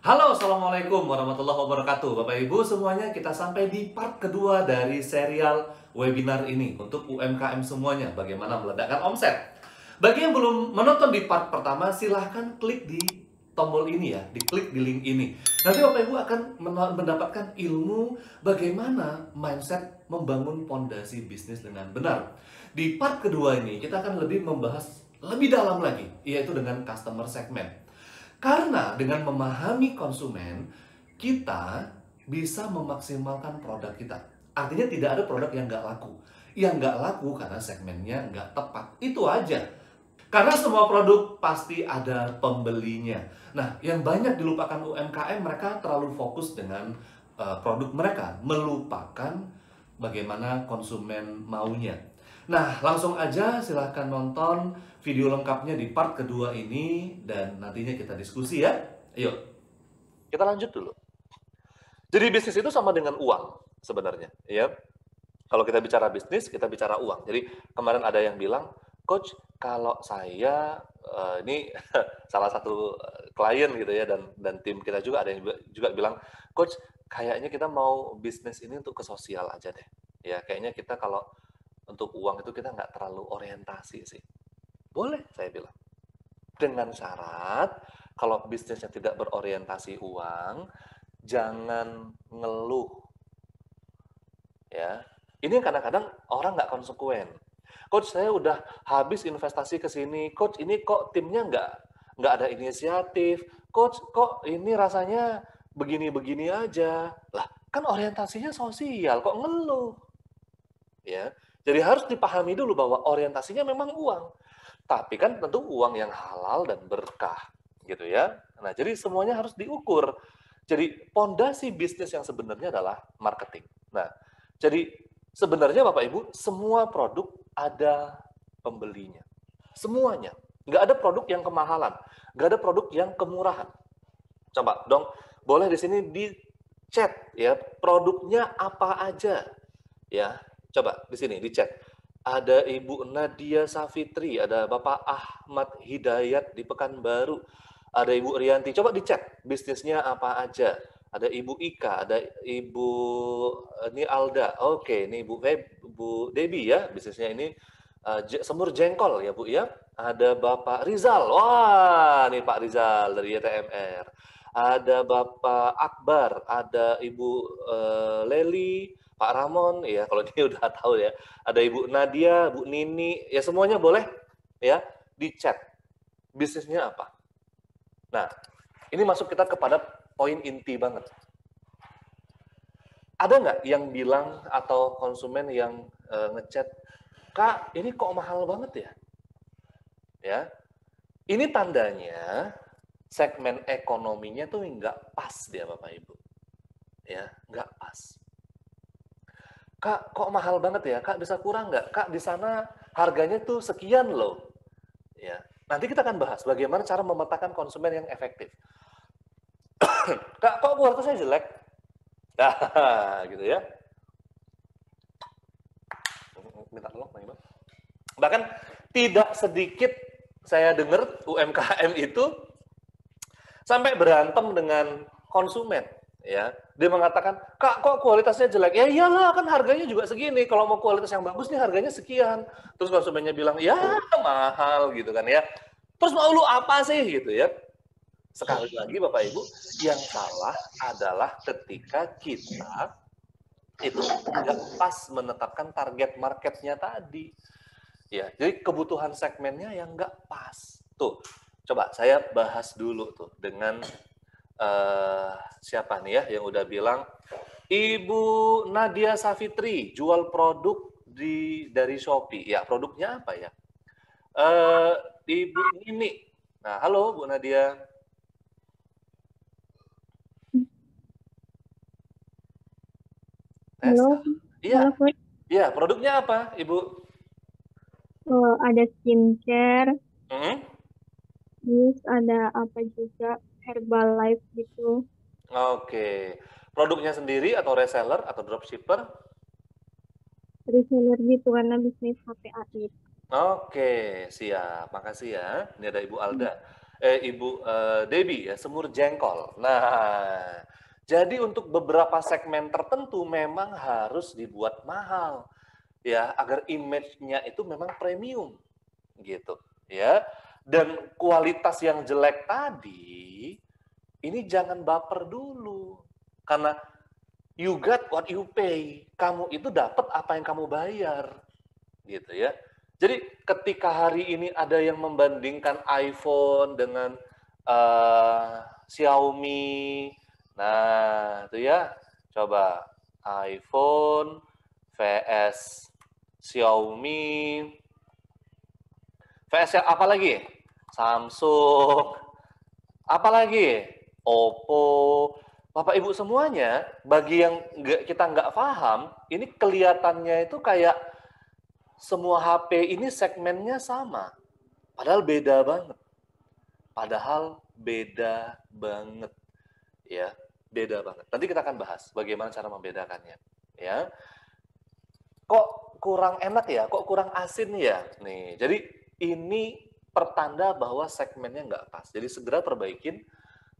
Halo, Assalamualaikum warahmatullahi wabarakatuh. Bapak Ibu semuanya, kita sampai di part kedua dari serial webinar ini untuk UMKM semuanya, bagaimana meledakkan omset. Bagi yang belum menonton di part pertama, silahkan klik di tombol ini ya, diklik di link ini. Nanti Bapak Ibu akan mendapatkan ilmu bagaimana mindset membangun fondasi bisnis dengan benar. Di part kedua ini, kita akan lebih membahas lebih dalam lagi, yaitu dengan customer segment. Karena dengan memahami konsumen, kita bisa memaksimalkan produk kita. Artinya tidak ada produk yang nggak laku. Yang nggak laku karena segmennya nggak tepat. Itu aja. Karena semua produk pasti ada pembelinya. Nah, yang banyak dilupakan UMKM, mereka terlalu fokus dengan produk mereka, melupakan bagaimana konsumen maunya. Nah, langsung aja silahkan nonton video lengkapnya di part kedua ini dan nantinya kita diskusi ya. Ayo, kita lanjut dulu. Jadi bisnis itu sama dengan uang sebenarnya, ya. Kalau kita bicara bisnis, kita bicara uang. Jadi kemarin ada yang bilang, Coach, kalau saya ini salah satu klien gitu ya dan tim kita juga ada yang juga bilang, Coach, kayaknya kita mau bisnis ini untuk ke sosial aja deh. Ya, kayaknya kita kalau untuk uang itu kita nggak terlalu orientasi sih. Boleh, saya bilang. Dengan syarat, kalau bisnisnya tidak berorientasi uang, jangan ngeluh. Ya, ini kadang-kadang orang nggak konsekuen. Coach, saya udah habis investasi ke sini. Coach, ini kok timnya nggak ada inisiatif. Coach, kok ini rasanya begini-begini aja. Lah, kan orientasinya sosial, kok ngeluh? Ya, jadi harus dipahami dulu bahwa orientasinya memang uang. Tapi kan tentu uang yang halal dan berkah, gitu ya. Nah, jadi semuanya harus diukur. Jadi pondasi bisnis yang sebenarnya adalah marketing. Nah, jadi sebenarnya Bapak Ibu, semua produk ada pembelinya. Semuanya. Nggak ada produk yang kemahalan. Nggak ada produk yang kemurahan. Coba dong, boleh di sini di chat ya, produknya apa aja. Ya, coba di sini di chat. Ada Ibu Nadia Safitri, ada Bapak Ahmad Hidayat di Pekanbaru, ada Ibu Rianti. Coba di chat bisnisnya apa aja. Ada Ibu Ika, ada Ibu ini Alda. Oke, ini Bu Debi ya, bisnisnya ini semur jengkol ya Bu ya. Ada Bapak Rizal. Wah, nih Pak Rizal dari YTMR. Ada Bapak Akbar, ada Ibu Leli, Pak Ramon, ya kalau dia udah tahu ya. Ada Ibu Nadia, Bu Nini, ya semuanya boleh ya di chat. Bisnisnya apa? Nah, ini masuk kita kepada poin inti banget. Ada nggak yang bilang atau konsumen yang ngechat, Kak, ini kok mahal banget ya? Ya, ini tandanya segmen ekonominya tuh nggak pas dia Bapak Ibu. Ya, nggak pas. Kak, kok mahal banget ya? Kak, bisa kurang nggak? Kak, di sana harganya tuh sekian loh. Ya, nanti kita akan bahas bagaimana cara memetakan konsumen yang efektif. Kak, kok kualitasnya jelek? Nah, gitu ya. Minta tolong, Bang Iman. Bahkan tidak sedikit saya dengar UMKM itu sampai berantem dengan konsumen. Ya, dia mengatakan, Kak, kok kualitasnya jelek? Ya iyalah, kan harganya juga segini. Kalau mau kualitas yang bagus nih harganya sekian. Terus konsumennya bilang, ya mahal gitu kan ya. Terus mau lu apa sih gitu ya. Sekali lagi Bapak Ibu, yang salah adalah ketika kita itu nggak pas menetapkan target marketnya tadi. Ya, jadi kebutuhan segmennya yang nggak pas. Tuh, coba saya bahas dulu tuh dengan siapa nih ya yang udah bilang, Ibu Nadia Safitri jual produk dari Shopee. Ya, produknya apa ya? Ibu Nini. Nah, halo Bu Nadia. Tes. Halo, Iya, halo Coach. iya. Produknya apa, Ibu? Ada skincare, Hmm? terus ada apa juga Herbalife gitu, Oke. Produknya sendiri atau reseller atau dropshipper? reseller gitu karena bisnis HPA itu. Oke, siap. Makasih ya. Ini ada Ibu Alda. Ibu Debbie ya, semur jengkol. Nah, jadi untuk beberapa segmen tertentu memang harus dibuat mahal ya, agar image-nya itu memang premium gitu ya. Dan kualitas yang jelek tadi ini jangan baper dulu. Karena you got what you pay. Kamu itu dapat apa yang kamu bayar. Gitu ya. Jadi ketika hari ini ada yang membandingkan iPhone dengan Xiaomi. Nah, itu ya. Coba iPhone vs Xiaomi. VS apa lagi? Samsung. Apa lagi? Oppo. Bapak Ibu semuanya, bagi yang kita nggak paham, ini kelihatannya itu kayak semua HP ini segmennya sama. Padahal beda banget. Padahal beda banget. Ya, beda banget. Nanti kita akan bahas bagaimana cara membedakannya. Ya. Kok kurang enak ya? Kok kurang asin ya? Nih, jadi ini pertanda bahwa segmennya nggak pas. Jadi segera perbaikin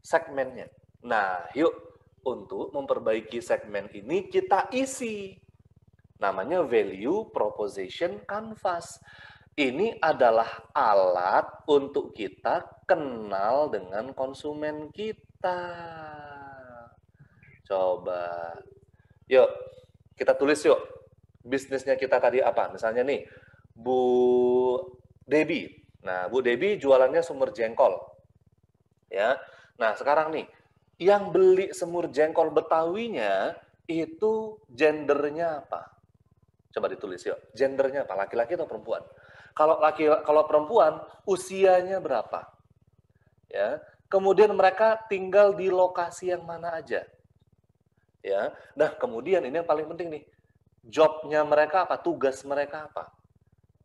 segmennya. Nah, yuk untuk memperbaiki segmen ini kita isi. Namanya value proposition canvas. Ini adalah alat untuk kita kenal dengan konsumen kita. Coba. Yuk, kita tulis yuk. Bisnisnya kita tadi apa? Misalnya nih, Bu Debbie. Nah, Bu Debbie jualannya semur jengkol. Ya. Nah, sekarang nih, yang beli semur jengkol Betawinya itu gendernya apa? Coba ditulis yuk. Gendernya apa? Laki-laki atau perempuan? Kalau perempuan, usianya berapa? Ya. Kemudian mereka tinggal di lokasi yang mana aja? Ya. Nah, kemudian ini yang paling penting nih. Jobnya mereka apa? Tugas mereka apa?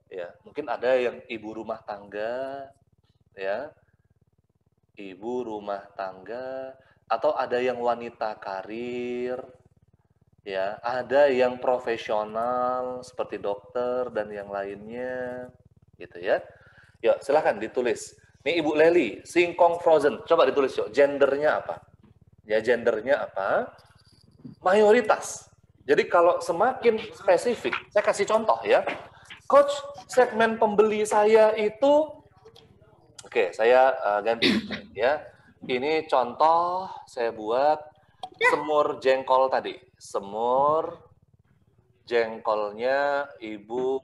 Ya, mungkin ada yang ibu rumah tangga, ya. Ibu rumah tangga, atau ada yang wanita karir, ya, ada yang profesional seperti dokter dan yang lainnya, gitu ya. Yuk, silahkan ditulis. Nih Ibu Leli, singkong frozen, coba ditulis yuk, gendernya apa? Ya, gendernya apa? Mayoritas. Jadi kalau semakin spesifik, saya kasih contoh ya. Coach, segmen pembeli saya itu, oke, saya ganti ya. Ini contoh saya buat semur jengkol tadi. Semur jengkolnya Ibu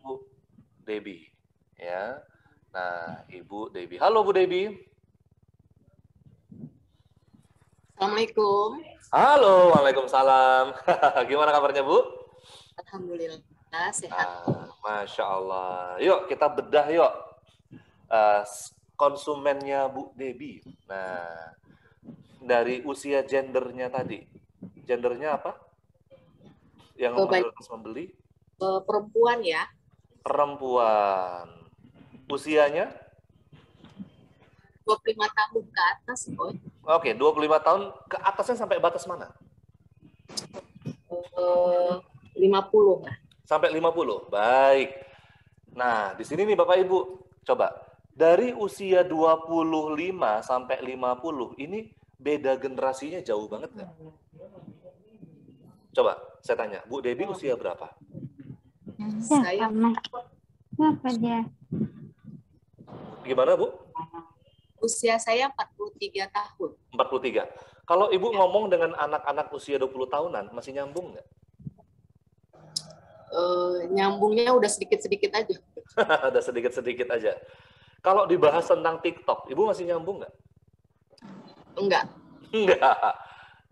Debbie. Ya. Nah, Ibu Debbie. Halo Bu Debbie. Assalamualaikum. Halo, waalaikumsalam. Gimana kabarnya Bu? Alhamdulillah sehat. Masya Allah. Yuk kita bedah yuk konsumennya Bu Debbie. Nah, dari usia gendernya tadi. Gendernya apa? Yang mayoritas membeli? Perempuan ya. Perempuan. Usianya? 25 tahun ke atas, Coach. Oke, 25 tahun ke atasnya sampai batas mana? 50 lah. Sampai 50. Baik. Nah, di sini nih Bapak Ibu, coba dari usia 25 sampai 50 ini beda generasinya jauh banget nggak? Coba saya tanya, Bu Debbie usia berapa? Saya Kenapa dia? Gimana Bu? usia saya 43 tahun. 43. Kalau Ibu ngomong dengan anak-anak usia 20 tahunan, masih nyambung nggak? Nyambungnya udah sedikit-sedikit aja. Ada sedikit-sedikit aja. Kalau dibahas tentang TikTok, Ibu masih nyambung nggak? Enggak. Enggak.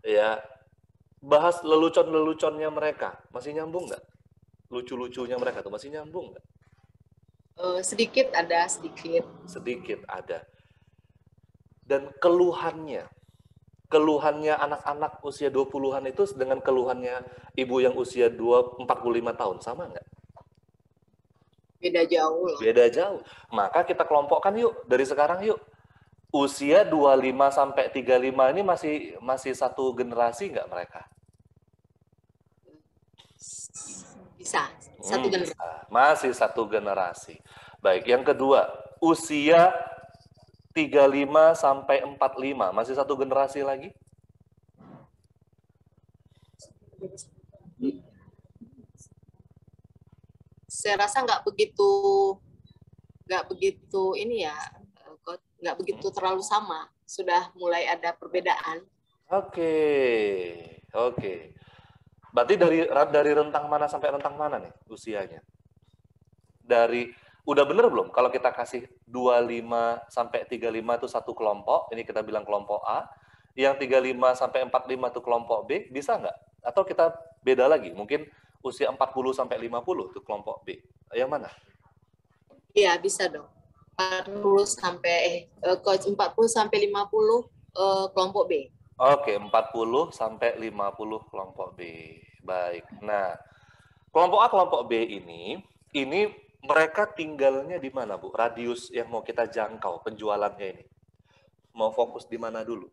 Ya. Bahas lelucon-leluconnya mereka, masih nyambung nggak? Lucu-lucunya mereka tuh masih nyambung nggak? Sedikit ada, sedikit. Sedikit ada. Dan keluhannya anak-anak usia 20-an itu dengan keluhannya ibu yang usia 45 tahun, sama nggak? Beda jauh loh. Beda jauh. Maka kita kelompokkan yuk, dari sekarang yuk. Usia 25 sampai 35 ini masih satu generasi nggak mereka? Bisa, satu generasi. Masih satu generasi. Baik, yang kedua, usia 35 sampai 45. Masih satu generasi lagi? Saya rasa nggak begitu ini ya, nggak begitu terlalu sama. Sudah mulai ada perbedaan. Oke, oke. Berarti dari rentang mana sampai rentang mana nih usianya? Udah bener belum kalau kita kasih 25 sampai 35 itu satu kelompok, ini kita bilang kelompok A, yang 35 sampai 45 itu kelompok B, bisa nggak? Atau kita beda lagi, mungkin usia 40 sampai 50 itu kelompok B. Yang mana? Iya, bisa dong. 40 sampai 50 kelompok B. Oke, 40 sampai 50 kelompok B. Baik. Nah, kelompok A, kelompok B ini mereka tinggalnya di mana, Bu? Radius yang mau kita jangkau penjualannya ini. Mau fokus di mana dulu?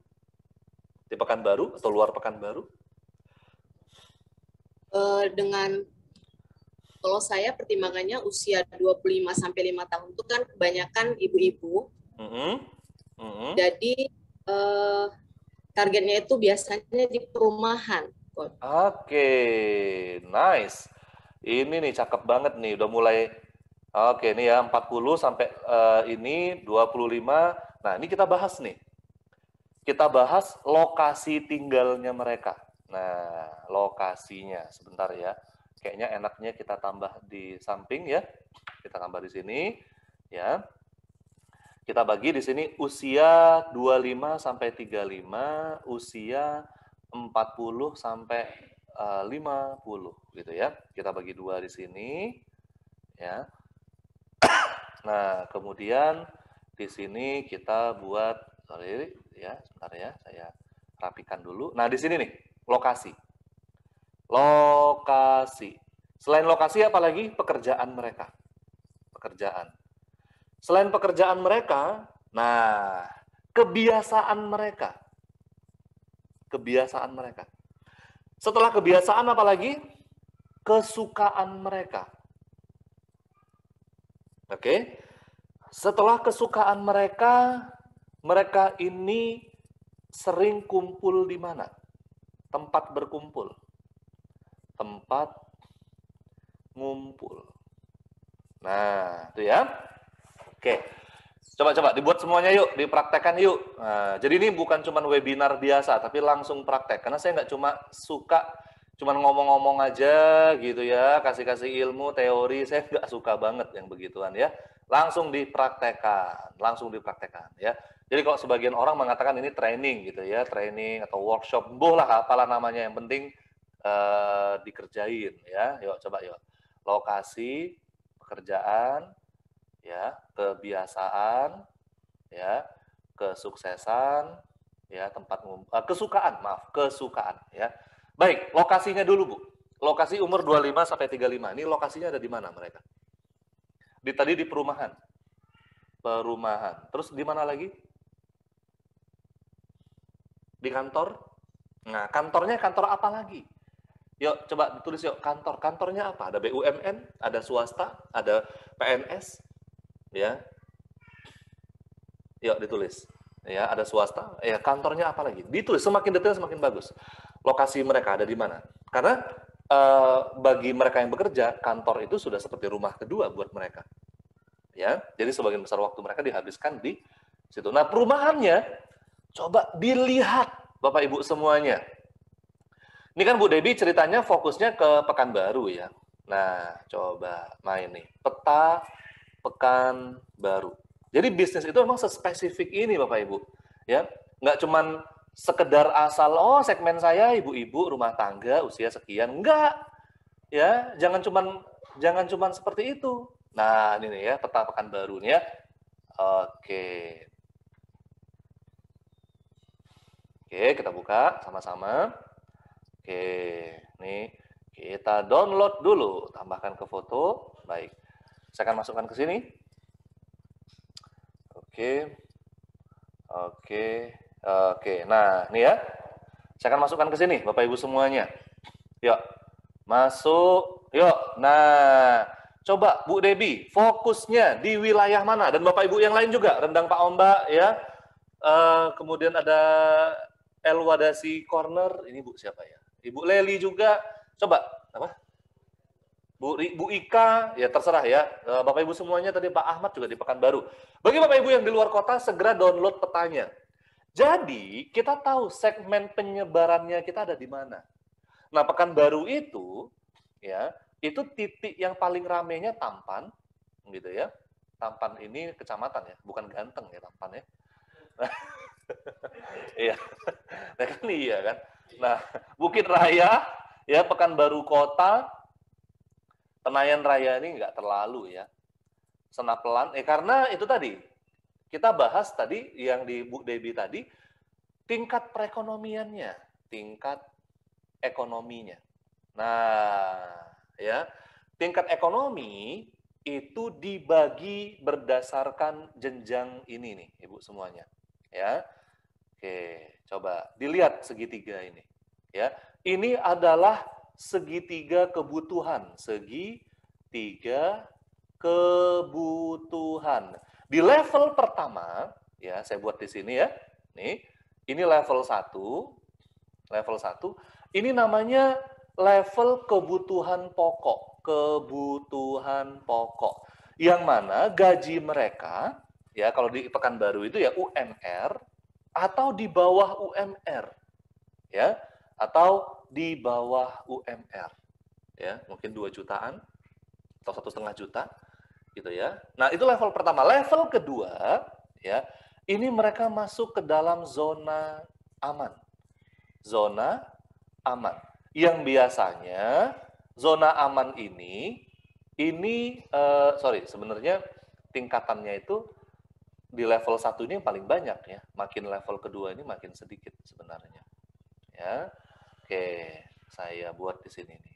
Di Pekanbaru atau luar Pekanbaru? Kalau saya pertimbangannya usia 25 sampai 5 tahun itu kan kebanyakan ibu-ibu. Jadi targetnya itu biasanya di perumahan. Oke, nice. Ini nih cakep banget nih, udah mulai. Oke, ini ya 40 sampai ini 25. Nah, ini kita bahas nih. Kita bahas lokasi tinggalnya mereka. Nah, lokasinya sebentar ya. Kayaknya enaknya kita tambah di samping ya. Kita tambah di sini ya. Kita bagi di sini usia 25 sampai 35, usia 40 sampai 50 gitu ya. Kita bagi dua di sini ya. Nah, kemudian di sini kita buat ya, sebentar ya, saya rapikan dulu. Nah, di sini nih, lokasi. Lokasi. Selain lokasi apa lagi? Pekerjaan mereka. Pekerjaan. Selain pekerjaan mereka, nah, kebiasaan mereka. Kebiasaan mereka. Setelah kebiasaan apa lagi? Kesukaan mereka. Oke. Setelah kesukaan mereka, mereka ini sering kumpul di mana? Tempat berkumpul. Tempat ngumpul. Nah, itu ya. Oke. Coba-coba dibuat semuanya yuk, dipraktekkan yuk. Nah, jadi ini bukan cuma webinar biasa, tapi langsung praktek. Karena saya nggak cuma suka cuman ngomong-ngomong aja gitu ya, kasih-kasih ilmu, teori, saya nggak suka banget yang begituan ya. Langsung dipraktekkan ya. Jadi kalau sebagian orang mengatakan ini training gitu ya, training atau workshop, boh lah apalah namanya, yang penting dikerjain ya. Yuk coba yuk. Lokasi, pekerjaan, ya, kebiasaan, ya, kesuksesan, ya, kesukaan ya. Baik, lokasinya dulu, Bu. Lokasi umur 25 sampai 35. Ini lokasinya ada di mana mereka? Tadi di perumahan. Perumahan. Terus di mana lagi? Di kantor. Nah, kantornya kantor apa lagi? Yuk, coba ditulis yuk, kantor. Kantornya apa? Ada BUMN, ada swasta, ada PNS, ya. Yuk, ditulis. Ya, ada swasta. Ya, kantornya apa lagi? Ditulis, semakin detail semakin bagus. Lokasi mereka ada di mana? Karena bagi mereka yang bekerja, kantor itu sudah seperti rumah kedua buat mereka. Ya, jadi sebagian besar waktu mereka dihabiskan di situ. Nah, perumahannya coba dilihat Bapak Ibu semuanya. Ini kan Bu Debbie ceritanya fokusnya ke Pekanbaru ya. Nah, coba main nih. Peta Pekanbaru. Jadi bisnis itu memang sespesifik ini Bapak Ibu. Ya, nggak cuman sekedar asal, oh segmen saya ibu-ibu rumah tangga usia sekian. Enggak. Ya, jangan cuman seperti itu. Nah, ini nih ya, peta Pekanbaru nih ya. Oke. Oke, kita buka sama-sama. Oke, nih kita download dulu, tambahkan ke foto. Baik, saya akan masukkan ke sini. Oke, oke. Nah, ini ya, saya akan masukkan ke sini, Bapak Ibu semuanya. Yuk, masuk. Yuk, nah, Coba Bu Debi, fokusnya di wilayah mana? Dan Bapak Ibu yang lain juga, Rendang Pak Ombak ya. Kemudian ada Elwadasi Corner, ini Bu siapa ya? Ibu Leli juga. Coba apa? Bu Ika, ya terserah ya. Bapak Ibu semuanya, tadi Pak Ahmad juga di Pekanbaru. Bagi Bapak Ibu yang di luar kota, segera download petanya. Jadi, kita tahu segmen penyebarannya kita ada di mana. Nah, Pekanbaru itu, ya, itu titik yang paling ramenya Tampan, gitu ya. Tampan ini kecamatan ya, bukan Ganteng ya Tampan ya. Iya, nah, kan iya kan. Nah, Bukit Raya, ya Pekanbaru Kota, Senayan Raya ini nggak terlalu ya. Senapelan, karena itu tadi, kita bahas tadi yang di Bu Debi tadi, tingkat perekonomiannya, tingkat ekonominya. Nah, ya, tingkat ekonomi itu dibagi berdasarkan jenjang ini nih, Ibu semuanya. Ya, oke, coba dilihat segitiga ini. Ya, ini adalah segitiga kebutuhan, segitiga kebutuhan. Di level pertama, ya saya buat di sini ya. Nih, ini level 1. Level 1. Ini namanya level kebutuhan pokok, kebutuhan pokok. Yang mana gaji mereka ya kalau di Pekanbaru itu ya UMR atau di bawah UMR. Ya, atau di bawah UMR. Ya, mungkin 2 jutaan atau 1,5 juta gitu ya. Nah, itu level pertama. Level kedua ya, ini mereka masuk ke dalam zona aman. Zona aman. Yang biasanya zona aman ini sebenarnya tingkatannya itu di level 1 ini yang paling banyak ya. Makin level kedua ini makin sedikit sebenarnya. Ya. Oke, saya buat di sini nih.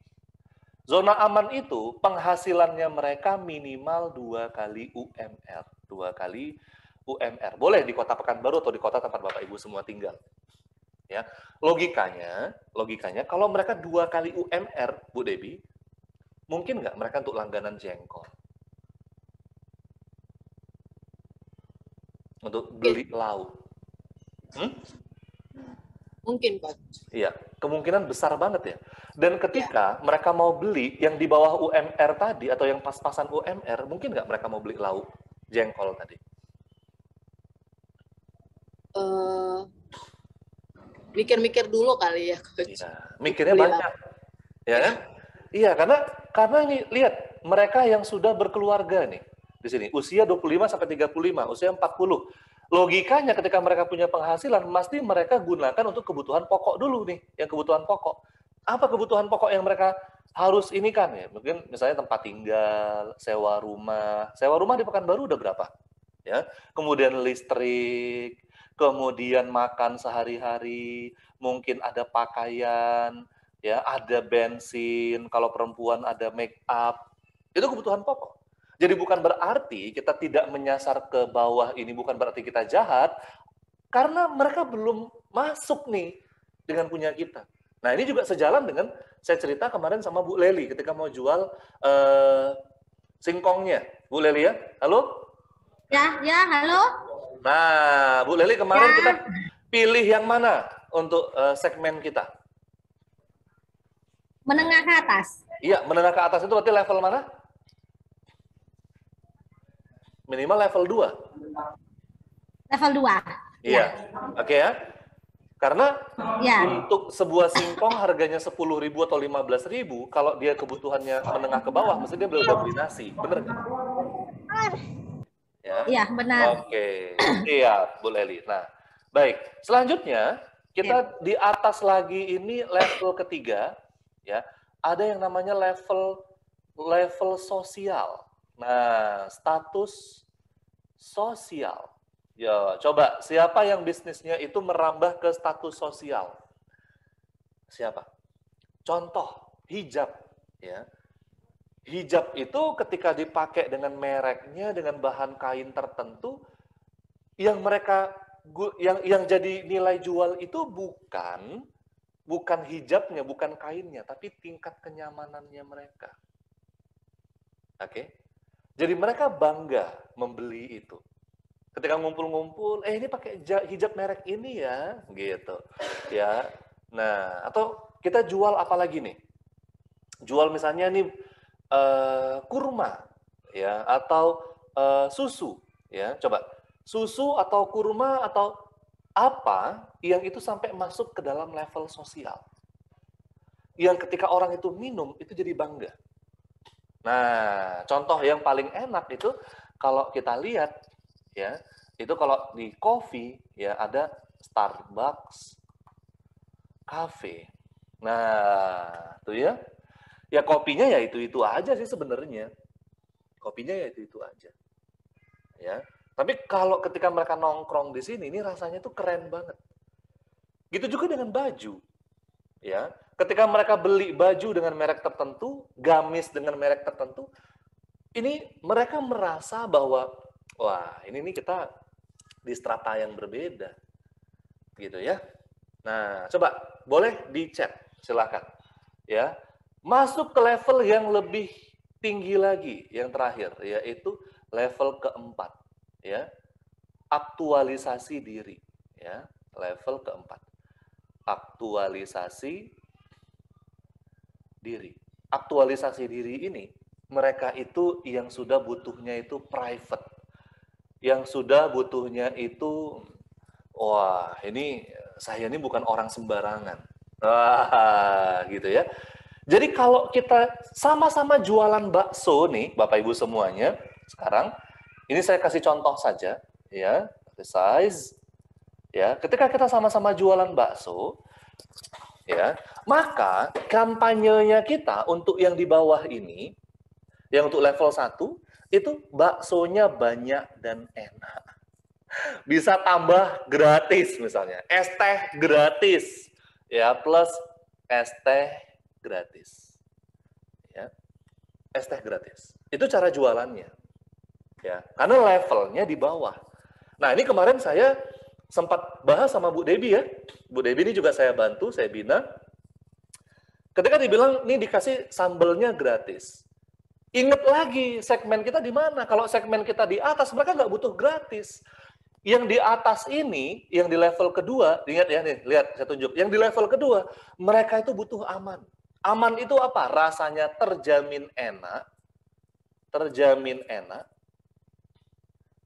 Zona aman itu penghasilannya mereka minimal 2 kali UMR. 2 kali UMR. Boleh di kota Pekanbaru atau di kota tempat Bapak Ibu semua tinggal. Ya, logikanya kalau mereka 2 kali UMR, Bu Debi, mungkin nggak mereka untuk langganan jengkol? Untuk beli lauk? Mungkin, Pak. Iya, kemungkinan besar banget ya. Dan ketika mereka mau beli yang di bawah UMR tadi, atau yang pas-pasan UMR, mungkin nggak mereka mau beli lauk jengkol tadi? Mikir-mikir dulu kali ya, Coach. Iya, mikirnya banyak. Ya kan? Iya, karena ini lihat, mereka yang sudah berkeluarga nih di sini, usia 25 sampai 35, usia 40. Logikanya ketika mereka punya penghasilan, pasti mereka gunakan untuk kebutuhan pokok dulu nih, yang kebutuhan pokok. Apa kebutuhan pokok yang mereka harus ini kan ya? Mungkin misalnya tempat tinggal, sewa rumah. Sewa rumah di Pekanbaru udah berapa? Ya. Kemudian listrik, kemudian makan sehari-hari, mungkin ada pakaian, ya, ada bensin, kalau perempuan ada make up. Itu kebutuhan pokok. Jadi bukan berarti kita tidak menyasar ke bawah ini, bukan berarti kita jahat, karena mereka belum masuk nih dengan punya kita. Nah, ini juga sejalan dengan saya cerita kemarin sama Bu Leli ketika mau jual singkongnya. Bu Leli ya, halo? Ya, halo. Nah, Bu Leli kemarin kita pilih yang mana untuk segmen kita? Menengah ke atas. Iya, menengah ke atas itu berarti level mana? Minimal level 2. Level 2. Iya, oke ya. Karena Ya. untuk sebuah singkong harganya 10.000 atau 15.000, kalau dia kebutuhannya menengah ke bawah, mesti dia udah beli nasi, bener nggak? Ya. Iya, benar. Oke, iya, Bu Leli. Nah, baik. Selanjutnya kita di atas lagi ini level ketiga, ya. Ada yang namanya level sosial. Nah, status sosial. Ya, coba siapa yang bisnisnya itu merambah ke status sosial? Siapa? Contoh, hijab, ya. Hijab itu ketika dipakai dengan mereknya, dengan bahan kain tertentu, yang mereka yang jadi nilai jual itu bukan hijabnya, bukan kainnya, tapi tingkat kenyamanannya mereka. Oke. Jadi mereka bangga membeli itu. Ketika ngumpul-ngumpul, ini pakai hijab merek ini ya, gitu. Ya. Nah, atau kita jual apa lagi nih? Jual misalnya nih kurma, ya, atau susu, ya. Coba susu atau kurma atau apa yang itu sampai masuk ke dalam level sosial. Yang ketika orang itu minum itu jadi bangga. Nah, contoh yang paling enak itu kalau kita lihat, ya, itu kalau di coffee ya ada Starbucks Cafe. Nah, tuh ya. Ya kopinya ya itu-itu aja sih sebenarnya. Kopinya ya itu-itu aja. Ya. Tapi kalau ketika mereka nongkrong di sini ini rasanya tuh keren banget. Gitu juga dengan baju. Ya. Ketika mereka beli baju dengan merek tertentu, gamis dengan merek tertentu, ini mereka merasa bahwa wah, ini nih kita di strata yang berbeda. Gitu ya. Nah, coba boleh di-chat, silakan. Ya. Masuk ke level yang lebih tinggi lagi, yang terakhir, yaitu level keempat. Ya. Aktualisasi diri. Ya. Level keempat. Aktualisasi diri. Aktualisasi diri ini, mereka itu yang sudah butuhnya itu private. Yang sudah butuhnya itu, wah ini saya ini bukan orang sembarangan. Wah, gitu ya. Jadi kalau kita sama-sama jualan bakso nih, Bapak Ibu semuanya, sekarang ini saya kasih contoh saja, ya, size, ya. Ketika kita sama-sama jualan bakso, ya, maka kampanyenya kita untuk yang di bawah ini, yang untuk level 1, itu baksonya banyak dan enak. Bisa tambah gratis misalnya, es teh gratis, ya, plus es teh gratis. Ya. Es teh gratis. Itu cara jualannya. Ya, karena levelnya di bawah. Nah, ini kemarin saya sempat bahas sama Bu Debi ya. Bu Debi ini juga saya bantu, saya bina. Ketika dibilang, ini dikasih sambelnya gratis. Ingat lagi segmen kita di mana. Kalau segmen kita di atas, mereka nggak butuh gratis. Yang di atas ini, yang di level kedua, ingat ya nih, lihat saya tunjuk. Yang di level kedua, mereka itu butuh aman. Aman itu apa? Rasanya terjamin enak,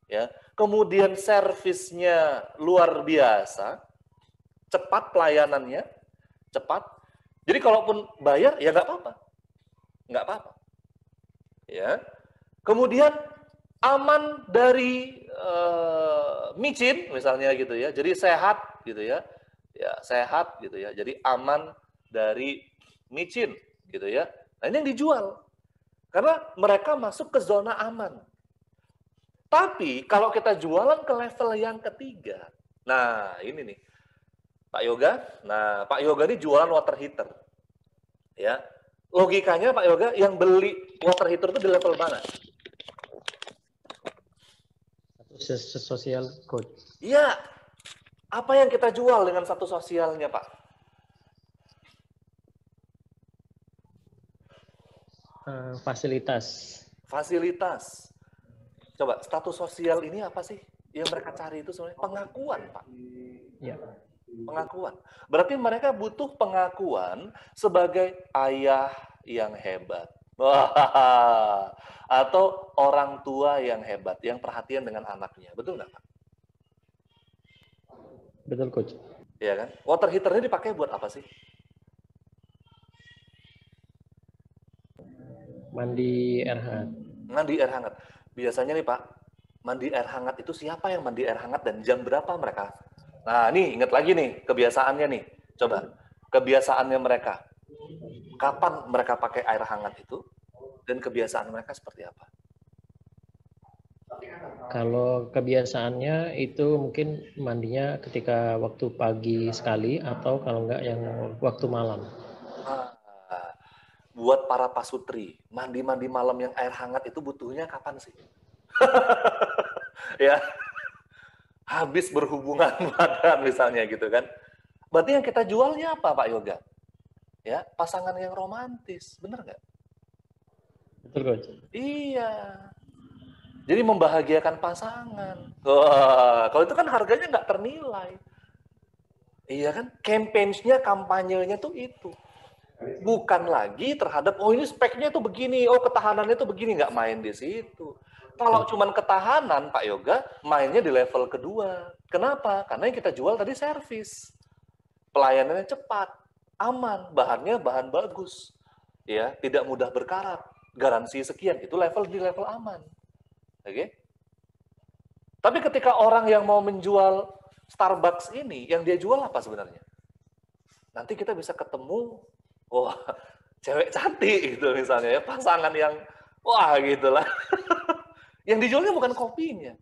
ya. Kemudian servisnya luar biasa, cepat pelayanannya, cepat. Jadi kalaupun bayar ya nggak apa-apa, ya. Kemudian aman dari micin misalnya gitu ya, jadi sehat gitu ya, sehat gitu ya, jadi aman dari micin gitu ya. Nah ini yang dijual karena mereka masuk ke zona aman. Tapi kalau kita jualan ke level yang ketiga, nah ini nih Pak Yoga, nah Pak Yoga ini jualan water heater, ya. Logikanya Pak Yoga yang beli water heater itu di level mana? Sosial coach. Iya. Apa yang kita jual dengan satu sosialnya, Pak? Fasilitas. Fasilitas. Coba, status sosial ini apa sih? Yang mereka cari itu sebenarnya pengakuan, Pak. Ya. Pengakuan. Berarti mereka butuh pengakuan sebagai ayah yang hebat. Wah, atau orang tua yang hebat, yang perhatian dengan anaknya. Betul nggak, Pak? Betul, Coach. Iya kan? Water heater ini dipakai buat apa sih? Mandi air hangat. Mandi air hangat. Biasanya nih Pak, mandi air hangat itu siapa yang mandi air hangat dan jam berapa mereka? Nah, nih ingat lagi nih kebiasaannya nih. Coba, kebiasaannya mereka. Kapan mereka pakai air hangat itu? Dan kebiasaan mereka seperti apa? Kalau kebiasaannya itu mungkin mandinya ketika waktu pagi sekali atau kalau enggak yang waktu malam. Buat para pasutri, mandi-mandi malam yang air hangat itu butuhnya kapan sih? Ya, habis berhubungan badan misalnya gitu kan. Berarti yang kita jualnya apa Pak Yoga? Ya, pasangan yang romantis, bener nggak? Betul, Coach. Iya. Jadi membahagiakan pasangan. Wah, kalau itu kan harganya nggak ternilai. Iya kan? Campaign-nya, kampanyenya tuh itu. Bukan lagi terhadap, oh ini speknya tuh begini, oh ketahanannya tuh begini, nggak main di situ. Kalau cuman ketahanan, Pak Yoga, mainnya di level kedua. Kenapa? Karena yang kita jual tadi servis. Pelayanannya cepat, aman, bahannya bahan bagus. Ya, tidak mudah berkarat. Garansi sekian, itu di level aman. Oke? Tapi ketika orang yang mau menjual Starbucks ini, yang dia jual apa sebenarnya? Nanti kita bisa ketemu, wah, cewek cantik gitu misalnya ya, pasangan yang, wah gitulah. Yang dijualnya bukan kopinya.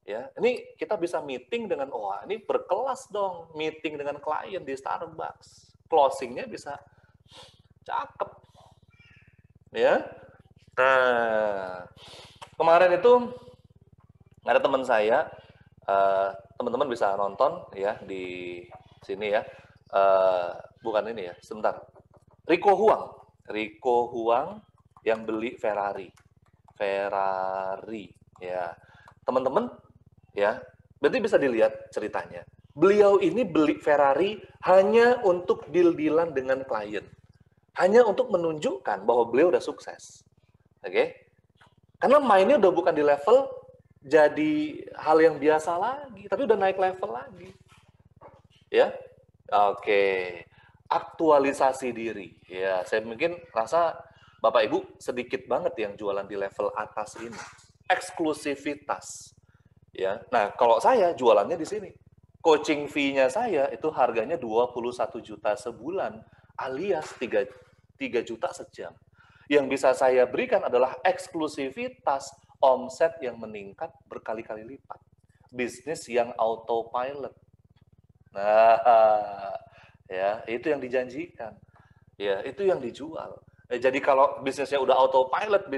Ya, ini kita bisa meeting dengan, wah ini berkelas dong, meeting dengan klien di Starbucks. Closingnya bisa cakep. Ya. Nah, kemarin itu ada teman saya, teman-teman bisa nonton ya di sini ya. Bukan ini ya, sebentar. Rico Huang yang beli Ferrari ya. Teman-teman ya, berarti bisa dilihat ceritanya. Beliau ini beli Ferrari hanya untuk deal-dealan dengan klien. Hanya untuk menunjukkan bahwa beliau udah sukses. Oke? Karena mainnya udah bukan di level jadi hal yang biasa lagi, tapi udah naik level lagi. Ya? Oke. Aktualisasi diri. Ya, saya mungkin rasa Bapak Ibu sedikit banget yang jualan di level atas ini. Eksklusivitas. Ya. Nah, kalau saya jualannya di sini. Coaching fee-nya saya itu harganya 21 juta sebulan alias 3 juta sejam. Yang bisa saya berikan adalah eksklusivitas omset yang meningkat berkali-kali lipat. Bisnis yang autopilot. Nah, ya, itu yang dijanjikan. Ya, itu yang dijual. Jadi kalau bisnisnya udah autopilot,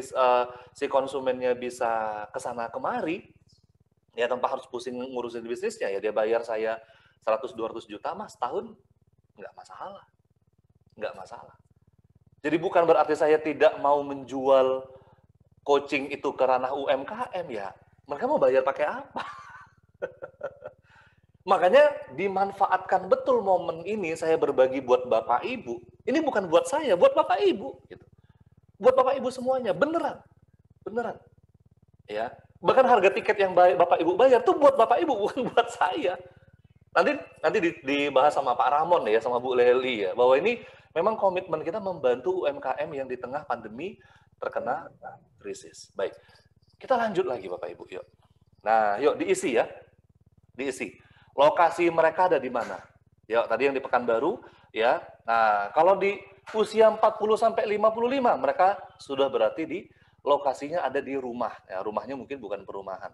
si konsumennya bisa kesana kemari, ya tanpa harus pusing ngurusin bisnisnya, ya dia bayar saya 100-200 juta mas tahun, nggak masalah. Nggak masalah. Jadi bukan berarti saya tidak mau menjual coaching itu ke ranah UMKM ya. Mereka mau bayar pakai apa? Makanya dimanfaatkan betul momen ini saya berbagi buat Bapak Ibu. Ini bukan buat saya, buat Bapak Ibu. Gitu. Buat Bapak Ibu semuanya, beneran. Beneran. Ya. Bahkan harga tiket yang Bapak Ibu bayar tuh buat Bapak Ibu, bukan buat saya. Nanti dibahas sama Pak Ramon ya, sama Bu Leli ya, bahwa ini memang komitmen kita membantu UMKM yang di tengah pandemi terkena krisis. Baik, kita lanjut lagi Bapak Ibu, yuk. Nah, yuk diisi ya, diisi. Lokasi mereka ada di mana? Ya, tadi yang di Pekanbaru, ya. Nah, kalau di usia 40 sampai 55, mereka sudah berarti di lokasinya ada di rumah. Ya, rumahnya mungkin bukan perumahan.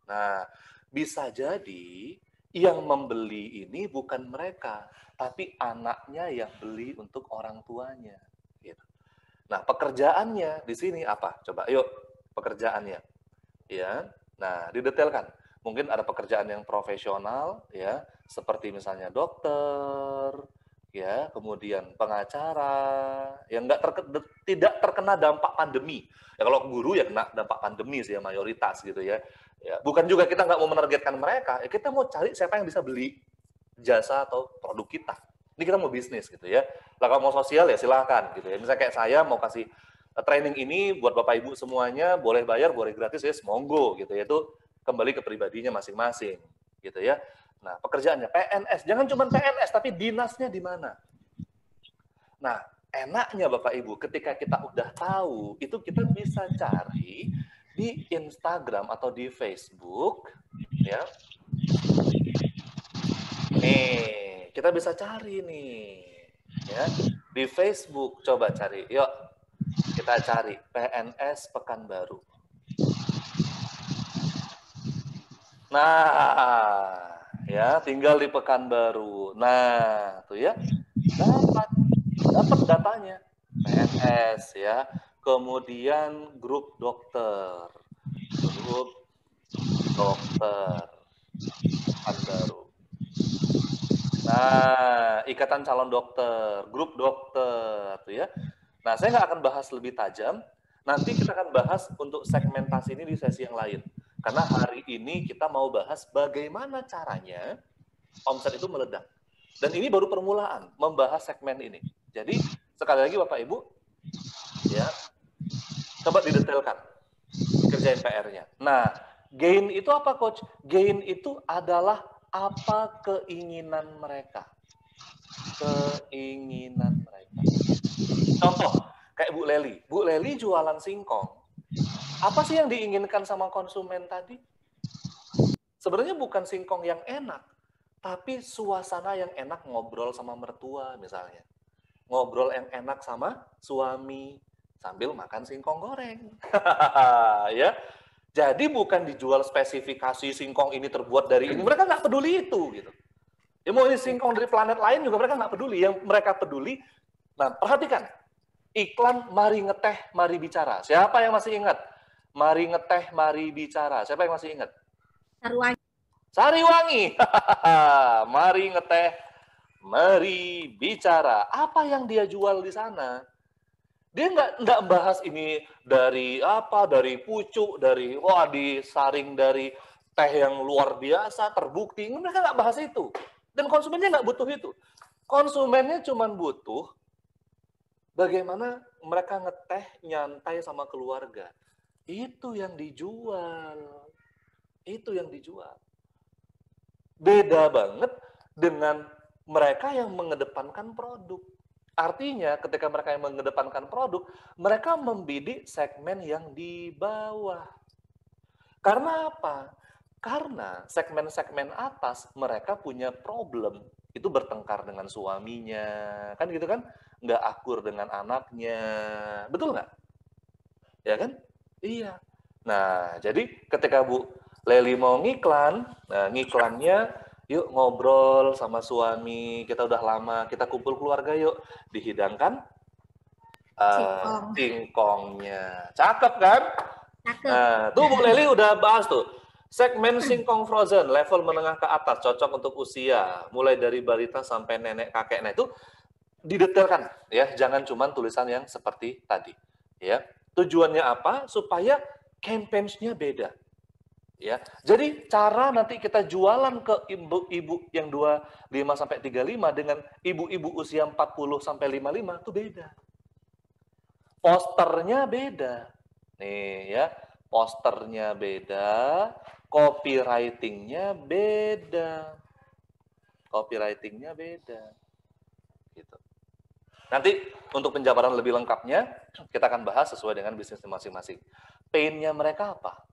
Nah, bisa jadi yang membeli ini bukan mereka, tapi anaknya yang beli untuk orang tuanya. Gitu. Nah, pekerjaannya di sini apa? Coba, yuk, pekerjaannya. Ya, nah, didetailkan. Mungkin ada pekerjaan yang profesional, ya, seperti misalnya dokter, ya, kemudian pengacara, yang tidak terkena dampak pandemi. Ya, kalau guru ya kena dampak pandemi sih ya, mayoritas gitu ya. Ya, bukan juga kita nggak mau menargetkan mereka, ya kita mau cari siapa yang bisa beli jasa atau produk kita. Ini kita mau bisnis gitu ya. Lah kalau mau sosial ya silakan gitu ya. Misalnya kayak saya mau kasih training ini buat Bapak Ibu semuanya, boleh bayar, boleh gratis ya, monggo gitu ya. Itu kembali ke pribadinya masing-masing, gitu ya. Nah, pekerjaannya PNS, jangan cuma PNS, tapi dinasnya di mana. Nah, enaknya Bapak Ibu, ketika kita udah tahu, itu kita bisa cari di Instagram atau di Facebook, ya. Nih, kita bisa cari nih, ya. Di Facebook, coba cari, yuk. Kita cari PNS Pekanbaru. Nah, ya tinggal di Pekanbaru. Nah, tuh ya, dapat datanya PNS ya. Kemudian grup dokter Pekanbaru. Nah, ikatan calon dokter, grup dokter, tuh ya. Nah, saya nggak akan bahas lebih tajam. Nanti kita akan bahas untuk segmentasi ini di sesi yang lain. Karena hari ini kita mau bahas bagaimana caranya omset itu meledak. Dan ini baru permulaan, membahas segmen ini. Jadi, sekali lagi Bapak Ibu, ya, coba didetailkan, kerjain PR-nya. Nah, gain itu apa, Coach? Gain itu adalah apa keinginan mereka. Keinginan mereka. Contoh, kayak Bu Leli. Bu Leli jualan singkong. Apa sih yang diinginkan sama konsumen tadi? Sebenarnya bukan singkong yang enak, tapi suasana yang enak ngobrol sama mertua misalnya. Ngobrol yang enak sama suami sambil makan singkong goreng. Ya. Jadi bukan dijual spesifikasi singkong ini terbuat dari ini. Mereka nggak peduli itu gitu. Ya mau ini singkong dari planet lain juga mereka nggak peduli. Yang mereka peduli, nah perhatikan. Iklan Mari Ngeteh, Mari Bicara. Siapa yang masih ingat? Mari Ngeteh, Mari Bicara. Siapa yang masih ingat? Sarwangi. Sariwangi. Mari Ngeteh, Mari Bicara. Apa yang dia jual di sana? Dia nggak bahas ini dari apa, dari pucuk, dari wah disaring dari teh yang luar biasa, terbukti. Mereka nggak bahas itu. Dan konsumennya nggak butuh itu. Konsumennya cuma butuh bagaimana mereka ngeteh nyantai sama keluarga. Itu yang dijual. Itu yang dijual. Beda banget dengan mereka yang mengedepankan produk. Artinya ketika mereka yang mengedepankan produk, mereka membidik segmen yang di bawah. Karena apa? Karena segmen-segmen atas mereka punya problem. Itu bertengkar dengan suaminya. Kan gitu kan? Nggak akur dengan anaknya. Betul nggak? Ya kan? Iya. Nah, jadi ketika Bu Leli mau ngiklan, nah ngiklannya yuk ngobrol sama suami, kita udah lama, kita kumpul keluarga yuk, dihidangkan singkongnya. Cakep kan? Cakep. Nah, tuh Bu Leli udah bahas tuh. Segmen singkong frozen, level menengah ke atas, cocok untuk usia, mulai dari balita sampai nenek kakek. Nah, itu didetailkan ya, jangan cuma tulisan yang seperti tadi. Ya, tujuannya apa? Supaya campaigns-nya beda. Ya, jadi cara nanti kita jualan ke ibu-ibu yang 25 sampai 35 dengan ibu-ibu usia 40 sampai 55 itu beda. Posternya beda. Nih ya, posternya beda, copywriting-nya beda. Copywriting-nya beda. Gitu. Nanti untuk penjabaran lebih lengkapnya, kita akan bahas sesuai dengan bisnis masing-masing. Pain-nya mereka apa?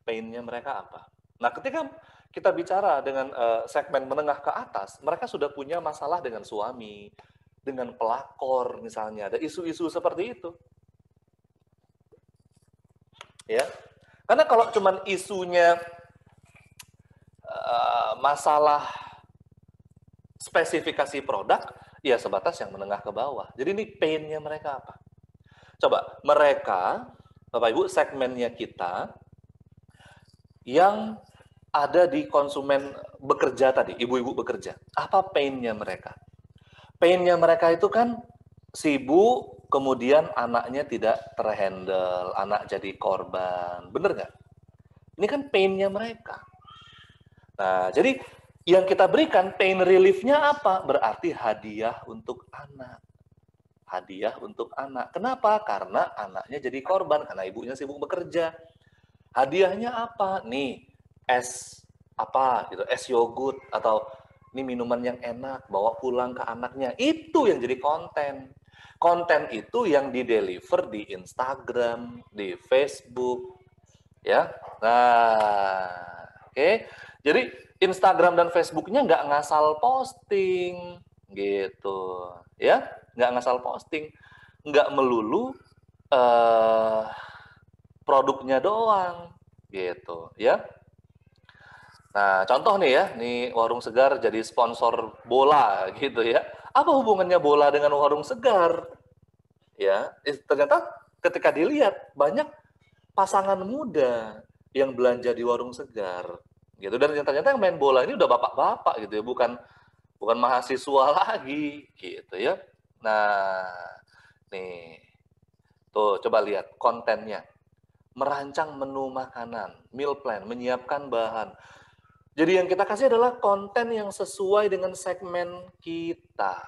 Pain-nya mereka apa? Nah, ketika kita bicara dengan segmen menengah ke atas, mereka sudah punya masalah dengan suami, dengan pelakor misalnya, ada isu-isu seperti itu. Ya. Karena kalau cuman isunya masalah spesifikasi produk, ya sebatas yang menengah ke bawah. Jadi ini pain-nya mereka apa? Coba, mereka, Bapak Ibu, segmennya kita, yang ada di konsumen bekerja tadi, ibu-ibu bekerja. Apa pain-nya mereka? Pain-nya mereka itu kan sibuk, kemudian anaknya tidak terhandle, anak jadi korban. Bener nggak? Ini kan pain-nya mereka. Nah, jadi yang kita berikan pain relief-nya apa? Berarti hadiah untuk anak. Hadiah untuk anak. Kenapa? Karena anaknya jadi korban, karena ibunya sibuk bekerja. Hadiahnya apa? Nih, es apa gitu, es yogurt atau ini minuman yang enak, bawa pulang ke anaknya. Itu yang jadi konten. Konten itu yang di-deliver di Instagram, di Facebook, ya. Nah, oke. Jadi Instagram dan Facebooknya nggak ngasal posting, gitu, ya. Nggak ngasal posting, nggak melulu produknya doang, gitu, ya. Nah, contoh nih ya, nih Warung Segar jadi sponsor bola, gitu ya. Apa hubungannya bola dengan Warung Segar? Ya, ternyata ketika dilihat banyak pasangan muda yang belanja di Warung Segar, gitu. Dan ternyata yang main bola ini udah bapak-bapak, gitu ya, bukan mahasiswa lagi, gitu ya. Nah, nih. Tuh, coba lihat kontennya. Merancang menu makanan, meal plan, menyiapkan bahan. Jadi yang kita kasih adalah konten yang sesuai dengan segmen kita.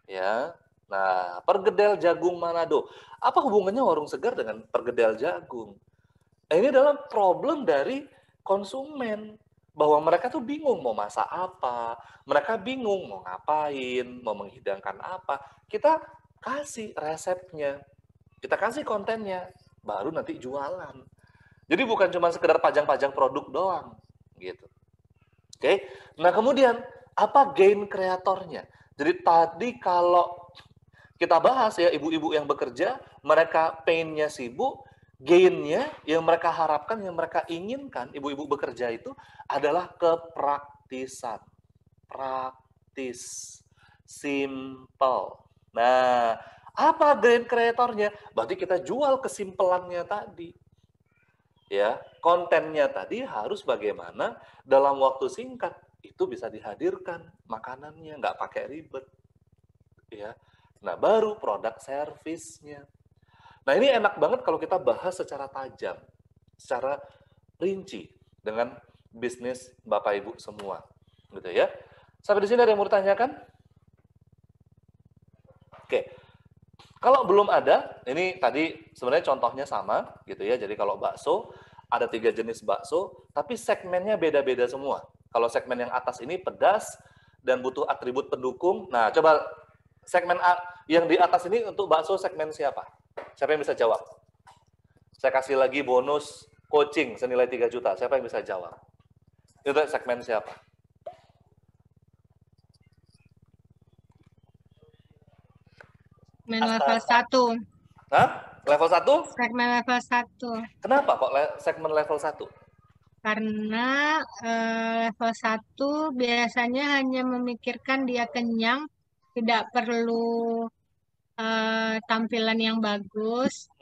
Ya. Nah, pergedel jagung Manado. Apa hubungannya warung segar dengan pergedel jagung? Nah, ini adalah problem dari konsumen. Bahwa mereka tuh bingung mau masak apa, mereka bingung mau ngapain, mau menghidangkan apa. Kita kasih resepnya, kita kasih kontennya, baru nanti jualan. Jadi bukan cuma sekedar pajang-pajang produk doang, gitu. Oke, nah kemudian apa gain kreatornya? Jadi tadi kalau kita bahas ya ibu-ibu yang bekerja, mereka pain-nya sibuk, gain-nya yang mereka harapkan, yang mereka inginkan, ibu-ibu bekerja itu adalah kepraktisan. Praktis, simple. Nah, apa gain kreatornya? Berarti kita jual kesimpelannya tadi. Ya, kontennya tadi harus bagaimana dalam waktu singkat itu bisa dihadirkan makanannya, nggak pakai ribet. Ya, nah baru produk servisnya. Nah ini enak banget kalau kita bahas secara tajam, secara rinci dengan bisnis Bapak Ibu semua, gitu ya. Sampai di sini ada yang mau ditanyakan? Oke. Kalau belum ada, ini tadi sebenarnya contohnya sama, gitu ya. Jadi kalau bakso, ada 3 jenis bakso, tapi segmennya beda-beda semua. Kalau segmen yang atas ini pedas dan butuh atribut pendukung. Nah, coba segmen yang di atas ini untuk bakso segmen siapa? Siapa yang bisa jawab? Saya kasih lagi bonus coaching senilai 3 juta. Siapa yang bisa jawab? Itu segmen siapa? Segmen level 1. Hah? Level 1? Segmen level 1. Kenapa kok segmen level 1? Karena level 1 biasanya hanya memikirkan dia kenyang, tidak perlu tampilan yang bagus,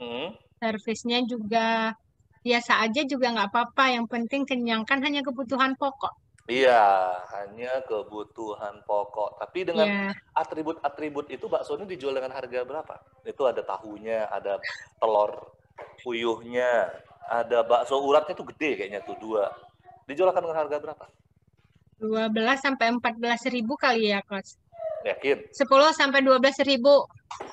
servisnya juga biasa aja juga nggak apa-apa. Yang penting kenyangkan hanya kebutuhan pokok. Iya, hanya kebutuhan pokok. Tapi dengan Ya, atribut-atribut itu bakso ini dijual dengan harga berapa? Itu ada tahunya, ada telur puyuhnya, ada bakso uratnya tuh gede kayaknya tuh 2. Dijual dengan harga berapa? 12 sampai 14 ribu kali ya, Coach. Yakin? 10 sampai 12 ribu.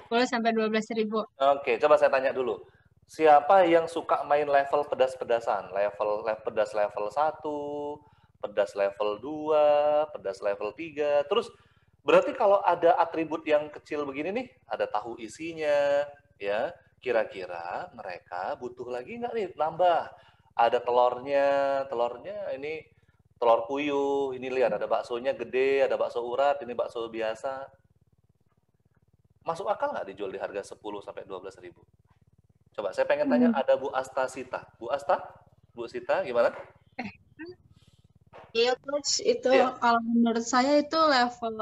10 sampai 12 ribu. Oke, coba saya tanya dulu. Siapa yang suka main level pedas-pedasan? Level pedas level 1, pedas level 2, pedas level 3. Terus berarti kalau ada atribut yang kecil begini nih, ada tahu isinya, ya. Kira-kira mereka butuh lagi nggak nih nambah? Ada telurnya ini telur puyuh, ini lihat ada baksonya gede, ada bakso urat, ini bakso biasa. Masuk akal nggak dijual di harga 10 sampai 12 ribu? Coba saya pengen tanya, ada Bu Asta Sita. Bu Asta? Bu Sita, gimana? Iya, Coach, itu Iya. kalau menurut saya itu level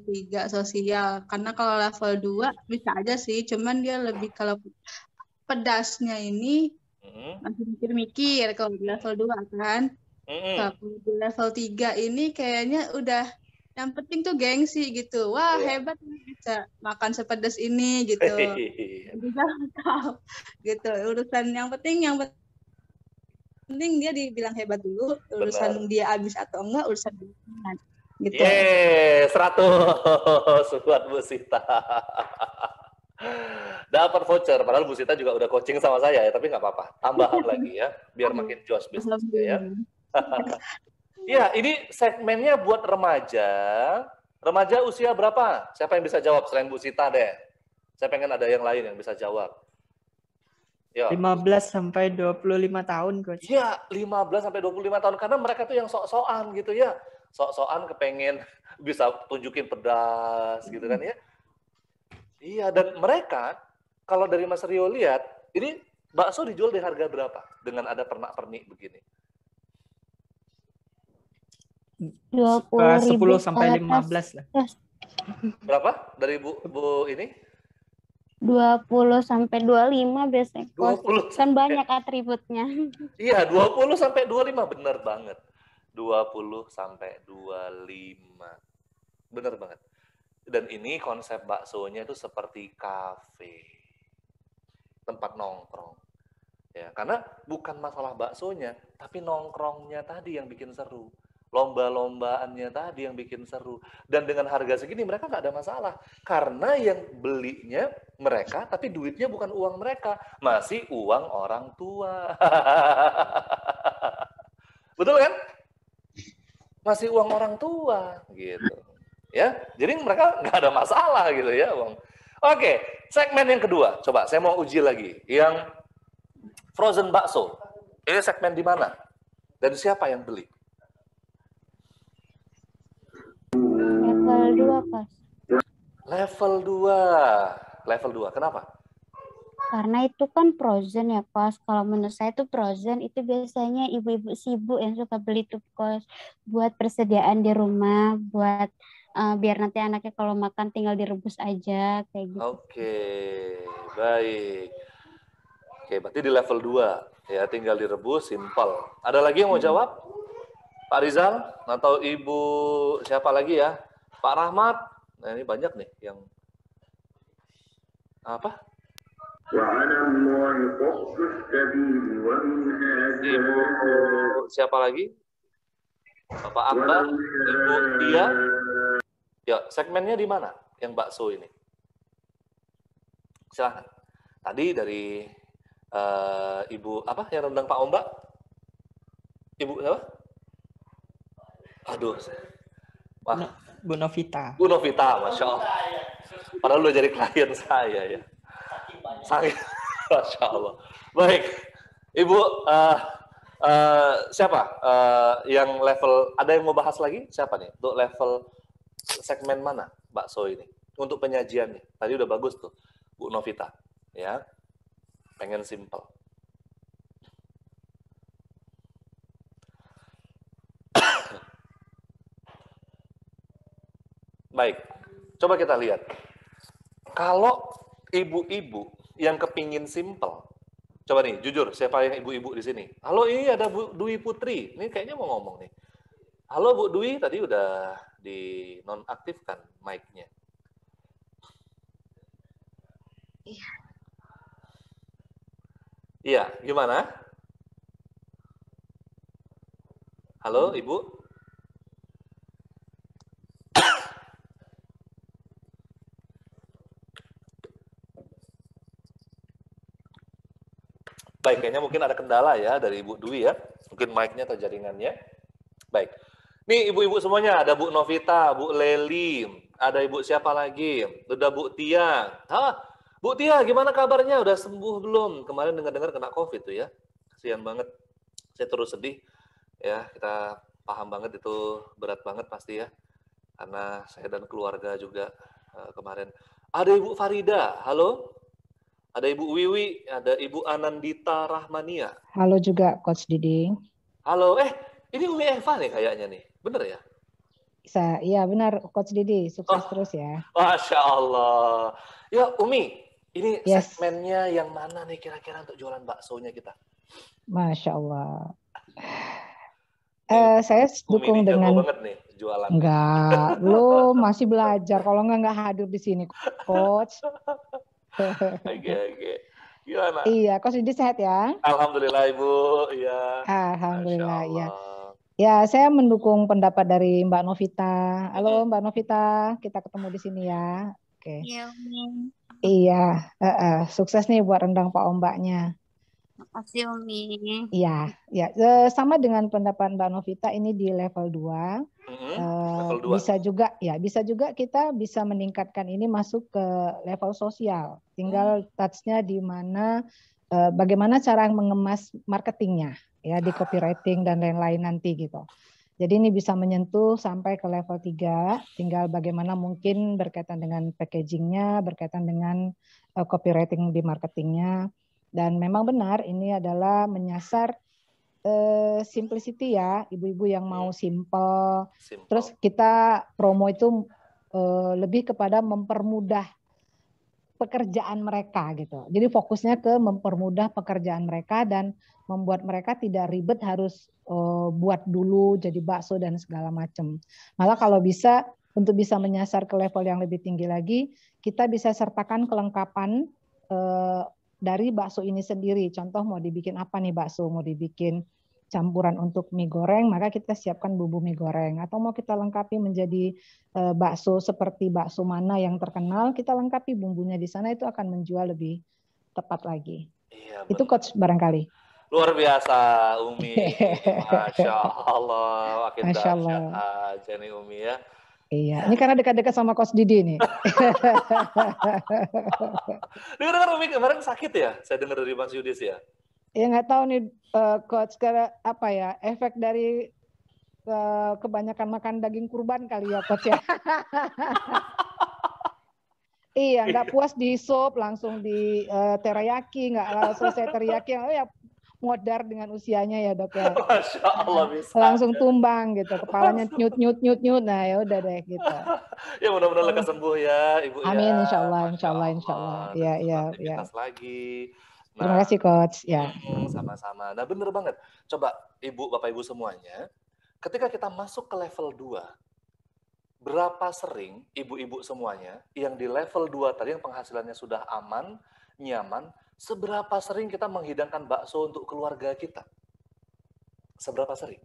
3 sosial. Karena kalau level 2 bisa aja sih, cuman dia lebih kalau pedasnya ini masih mikir-mikir kalau di level 2 kan. Kalau di level 3 ini kayaknya udah yang penting tuh gengsi gitu. Wah, Iya. hebat nih bisa makan sepedas ini gitu. Juga tahu gitu. Urusan yang penting dia dibilang hebat dulu, urusan dia habis atau enggak urusan dia gitu. Yeay, 100 buat Bu Sita. Dapat voucher, padahal Bu Sita juga udah coaching sama saya ya, tapi nggak apa-apa. Tambahan lagi ya, biar makin jos bisnisnya ya. Ya, ini segmennya buat remaja. Remaja usia berapa? Siapa yang bisa jawab selain Bu Sita deh? Saya pengen ada yang lain yang bisa jawab. Yo. 15 sampai 25 tahun, Coach. Iya, 15 sampai 25 tahun. Karena mereka tuh yang sok-sokan gitu ya. Sok-sokan kepengen bisa tunjukin pedas gitu kan ya. Iya, dan mereka, kalau dari Mas Rio lihat, ini bakso dijual di harga berapa? Dengan ada pernak-pernik begini. 10 sampai 15 lah. Berapa dari Bu ini? 20 sampai 25 biasanya. 20 kan banyak atributnya. Iya, 20 sampai 25 benar banget. 20 sampai 25. Benar banget. Dan ini konsep baksonya itu seperti kafe. tempat nongkrong. Ya, karena bukan masalah baksonya, tapi nongkrongnya tadi yang bikin seru. Lomba-lombaannya tadi yang bikin seru. Dan dengan harga segini mereka nggak ada masalah. Karena yang belinya mereka, tapi duitnya bukan uang mereka. Masih uang orang tua. Betul kan? Masih uang orang tua. Gitu. Ya, jadi mereka nggak ada masalah gitu ya, Bang. Oke, segmen yang kedua. Coba saya mau uji lagi. Yang frozen bakso. Ini segmen di mana? Dan siapa yang beli? Level 2, Kos. Level 2. Level 2. Kenapa? Karena itu kan frozen ya, Kos. Kalau menurut saya itu frozen itu biasanya ibu-ibu sibuk yang suka beli tuh, Kos. Buat persediaan di rumah, buat biar nanti anaknya kalau makan tinggal direbus aja, kayak gitu. Oke, baik. Oke, berarti di level 2. Ya, tinggal direbus, simpel. Ada lagi yang mau jawab? Pak Rizal? Atau Ibu siapa lagi ya? Pak Rahmat? Nah, ini banyak nih yang... Apa? Ibu siapa lagi? Bapak Akbar? Ibu Tia? Ya, segmennya di mana? Yang bakso ini. Silahkan. Tadi dari Ibu apa yang rendang Pak Ombak? Ibu apa? Aduh. Wah. Bu Novita. Bu Novita, Masya Allah. Padahal udah jadi klien saya ya. Sangat, Masya Allah. Baik. Ibu, siapa yang level, ada yang mau bahas lagi? Siapa nih? Untuk level segmen mana bakso ini? Untuk penyajiannya. Tadi udah bagus tuh, Bu Novita. Ya, pengen simple. Baik, coba kita lihat. Kalau ibu-ibu yang kepingin simple, coba nih, jujur, siapa yang ibu-ibu di sini? Halo, ini ada Bu Dwi Putri. Ini kayaknya mau ngomong nih. Halo Bu Dwi, tadi udah dinonaktifkan mic-nya. Iya. Iya, gimana? Halo, Ibu? Baik, kayaknya mungkin ada kendala ya dari Ibu Dwi ya. Mungkin mic-nya atau jaringannya. Baik. Nih ibu-ibu semuanya, ada Bu Novita, Bu Leli, ada Ibu siapa lagi? Udah Bu Tia. Hah, Bu Tia gimana kabarnya? Udah sembuh belum? Kemarin dengar-dengar kena COVID tuh ya. Kasihan banget. Saya terus sedih. Ya, kita paham banget itu berat banget pasti ya. Karena saya dan keluarga juga kemarin. Ada Ibu Farida, halo? Ada Ibu Wiwi, ada Ibu Anandita Rahmania. Halo juga, Coach Didi. Halo, ini Umi Eva nih kayaknya nih, bener ya? Iya benar, Coach Didi, sukses terus ya. Masya Allah. Ya Umi, ini segmennya yang mana nih kira-kira untuk jualan baksonya kita? Masya Allah. Saya dukung Umi dengan. banget nih jualan. Enggak, lo masih belajar. Kalau nggak hadir di sini, Coach. Oke. Gimana? Iya, Coach Didi sehat ya? Alhamdulillah Ibu. Ya. Alhamdulillah ya. Ya, saya mendukung pendapat dari Mbak Novita. Halo Mbak Novita, kita ketemu di sini ya. Oke. Iya, Umi. Iya, sukses nih buat rendang Pak Ombaknya. Makasih, Umi. Iya, ya. Sama dengan pendapat Mbak Novita ini di level 2. Level 2. Bisa juga kita bisa meningkatkan ini masuk ke level sosial. Tinggal touch-nya di mana bagaimana cara mengemas marketingnya ya di copywriting dan lain-lain nanti gitu. Jadi ini bisa menyentuh sampai ke level 3, tinggal bagaimana mungkin berkaitan dengan packagingnya, berkaitan dengan copywriting di marketingnya. Dan memang benar ini adalah menyasar simplicity ya, ibu-ibu yang mau simple. Terus kita promo itu lebih kepada mempermudah pekerjaan mereka gitu. Jadi fokusnya ke mempermudah pekerjaan mereka dan membuat mereka tidak ribet harus buat dulu jadi bakso dan segala macam. Malah kalau bisa untuk bisa menyasar ke level yang lebih tinggi lagi, kita bisa sertakan kelengkapan dari bakso ini sendiri. Contoh mau dibikin apa nih bakso? Mau dibikin campuran untuk mie goreng, maka kita siapkan bumbu mie goreng. Atau mau kita lengkapi menjadi bakso seperti bakso mana yang terkenal, kita lengkapi bumbunya di sana, itu akan menjual lebih tepat lagi. Iya, Itu benar. coach barangkali. Luar biasa, Umi. Masya Allah, makin Masya dahsyat Allah. aja nih Umi ya. Iya, ini karena dekat-dekat sama Coach Didi nih. Dengar Umi kemarin sakit ya? Saya dengar dari Mas Yudis ya. Ya nggak tahu nih Coach, karena apa ya, efek dari kebanyakan makan daging kurban kali ya Coach ya. Iya, nggak puas di sop, langsung di teriyaki, nggak selesai teriyaki, ya modar dengan usianya ya dok ya. Masya Allah bisa. Langsung tumbang gitu, kepalanya nyut, nah ya udah deh gitu. Ya mudah-mudahan lekas sembuh ya Ibu Amin, ya. insya Allah, Masya insya Allah. Dan Ya, selamat ya, ya. aktivitas lagi. Terima kasih Coach. Ya. Sama-sama. Nah bener banget. Coba Ibu, Bapak Ibu semuanya, ketika kita masuk ke level 2, berapa sering ibu-ibu semuanya yang di level 2 tadi yang penghasilannya sudah aman, nyaman, seberapa sering kita menghidangkan bakso untuk keluarga kita? Seberapa sering?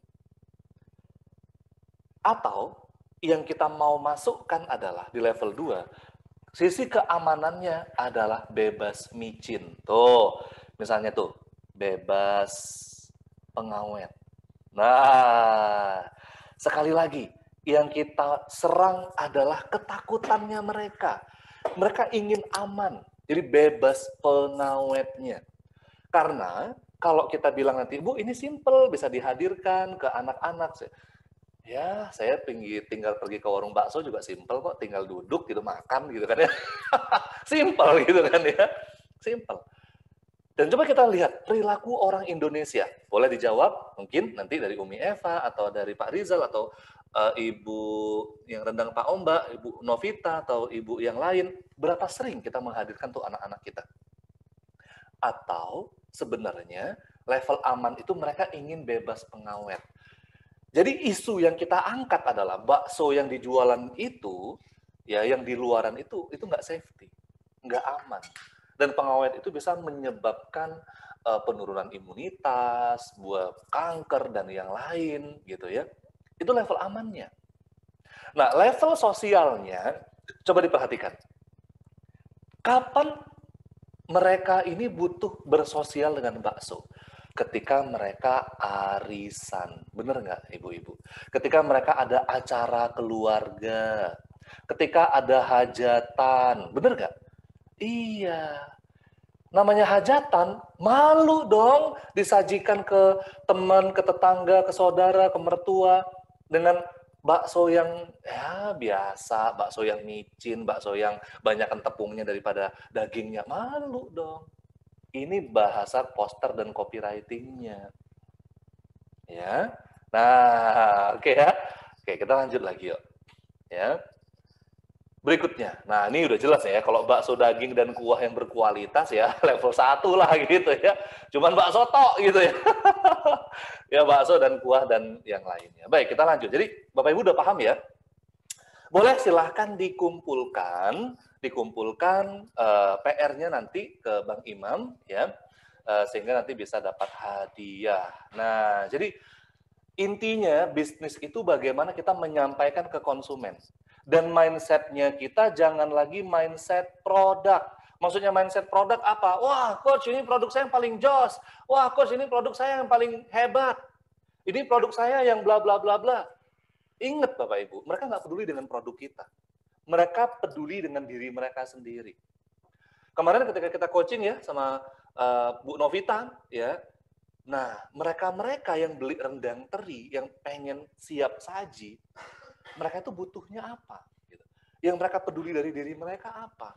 Atau yang kita mau masukkan adalah di level 2, sisi keamanannya adalah bebas micin. Tuh, misalnya tuh, bebas pengawet. Nah, sekali lagi, yang kita serang adalah ketakutannya mereka. Mereka ingin aman, jadi bebas pengawetnya. Karena kalau kita bilang nanti, Bu, ini simple, bisa dihadirkan ke anak-anak. Ya, saya tinggal pergi ke warung bakso juga simple kok, tinggal duduk gitu, makan gitu kan ya. Simple gitu kan ya. Simple. Dan coba kita lihat perilaku orang Indonesia. Boleh dijawab mungkin nanti dari Umi Eva atau dari Pak Rizal atau Ibu yang rendang Pak Omba, Ibu Novita atau Ibu yang lain, berapa sering kita menghadirkan tuh anak-anak kita? Atau sebenarnya level aman itu mereka ingin bebas pengawet. Jadi isu yang kita angkat adalah bakso yang dijualan itu, ya yang di luaran itu nggak safety, nggak aman. Dan pengawet itu bisa menyebabkan penurunan imunitas, buah kanker dan yang lain gitu ya. Itu level amannya. Nah, level sosialnya coba diperhatikan. Kapan mereka ini butuh bersosial dengan bakso? Ketika mereka arisan, bener nggak ibu-ibu? Ketika mereka ada acara keluarga, ketika ada hajatan, bener nggak? Iya, namanya hajatan, malu dong disajikan ke teman, ke tetangga, ke saudara, ke mertua, dengan bakso yang ya biasa, bakso yang micin, bakso yang banyakkan tepungnya daripada dagingnya, malu dong. Ini bahasa poster dan copywriting-nya. Ya. Nah, oke ya. Oke, kita lanjut lagi yuk. Ya. Berikutnya. Nah, ini udah jelas ya, kalau bakso daging dan kuah yang berkualitas ya, level 1 lah gitu ya. Cuman bakso tok gitu ya. Ya, bakso dan kuah dan yang lainnya. Baik, kita lanjut. Jadi, Bapak Ibu udah paham ya? Boleh silahkan dikumpulkan PR-nya nanti ke Bang Imam ya, sehingga nanti bisa dapat hadiah. Nah, jadi intinya bisnis itu bagaimana kita menyampaikan ke konsumen. Dan mindset-nya kita jangan lagi mindset produk. Maksudnya mindset produk apa? Wah, coach ini produk saya yang paling jos. Wah, coach ini produk saya yang paling hebat. Ini produk saya yang bla bla bla bla. Ingat Bapak Ibu, mereka nggak peduli dengan produk kita. Mereka peduli dengan diri mereka sendiri. Kemarin ketika kita coaching ya sama Bu Novita ya, nah mereka yang beli rendang teri, yang pengen siap saji, mereka itu butuhnya apa? Gitu. Yang mereka peduli dari diri mereka apa?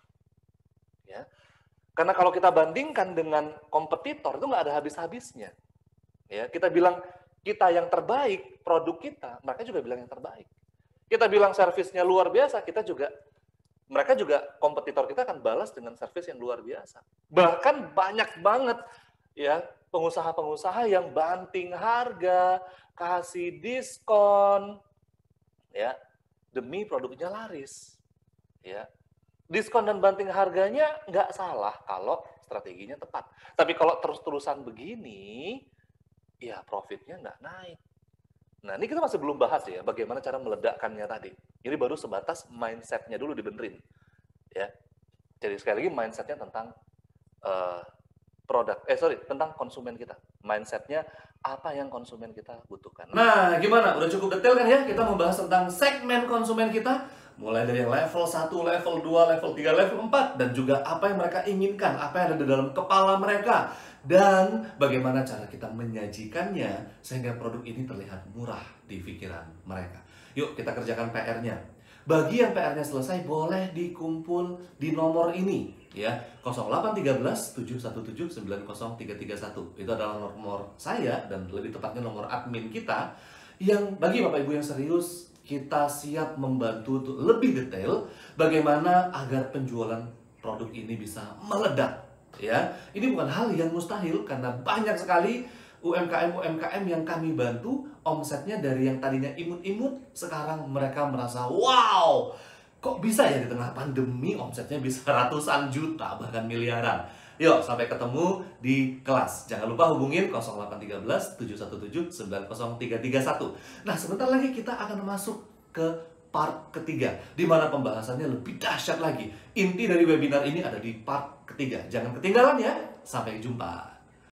Ya, karena kalau kita bandingkan dengan kompetitor itu nggak ada habis-habisnya. Ya, kita bilang kita yang terbaik, produk kita, mereka juga bilang yang terbaik. Kita bilang servisnya luar biasa, mereka juga kompetitor kita akan balas dengan servis yang luar biasa. Bahkan banyak banget ya pengusaha-pengusaha yang banting harga, kasih diskon, ya demi produknya laris, ya. diskon dan banting harganya nggak salah kalau strateginya tepat. Tapi kalau terus-terusan begini, ya profitnya nggak naik. Nah, ini kita masih belum bahas ya, bagaimana cara meledakkannya tadi. Jadi baru sebatas mindset-nya dulu dibenerin. Ya. Jadi sekali lagi mindset-nya tentang tentang konsumen kita. Mindset-nya apa yang konsumen kita butuhkan. Nah, gimana? Udah cukup detail kan ya? Kita membahas tentang segmen konsumen kita. Mulai dari yang level 1, level 2, level 3, level 4. Dan juga apa yang mereka inginkan, apa yang ada di dalam kepala mereka. Dan bagaimana cara kita menyajikannya sehingga produk ini terlihat murah di pikiran mereka. Yuk kita kerjakan PR-nya. Bagi yang PR-nya selesai, boleh dikumpul di nomor ini ya, 0813 717 90331. Itu adalah nomor saya dan lebih tepatnya nomor admin kita, yang bagi Bapak Ibu yang serius, kita siap membantu untuk lebih detail bagaimana agar penjualan produk ini bisa meledak ya. Ini bukan hal yang mustahil karena banyak sekali UMKM yang kami bantu, omsetnya dari yang tadinya imut-imut, sekarang mereka merasa, wow, kok bisa ya di tengah pandemi omsetnya bisa ratusan juta, bahkan miliaran. Yuk, sampai ketemu di kelas. Jangan lupa hubungin 0813 717 90331. Nah, sebentar lagi kita akan masuk ke part ketiga, di mana pembahasannya lebih dahsyat lagi. Inti dari webinar ini ada di part ketiga. Jangan ketinggalan ya. Sampai jumpa.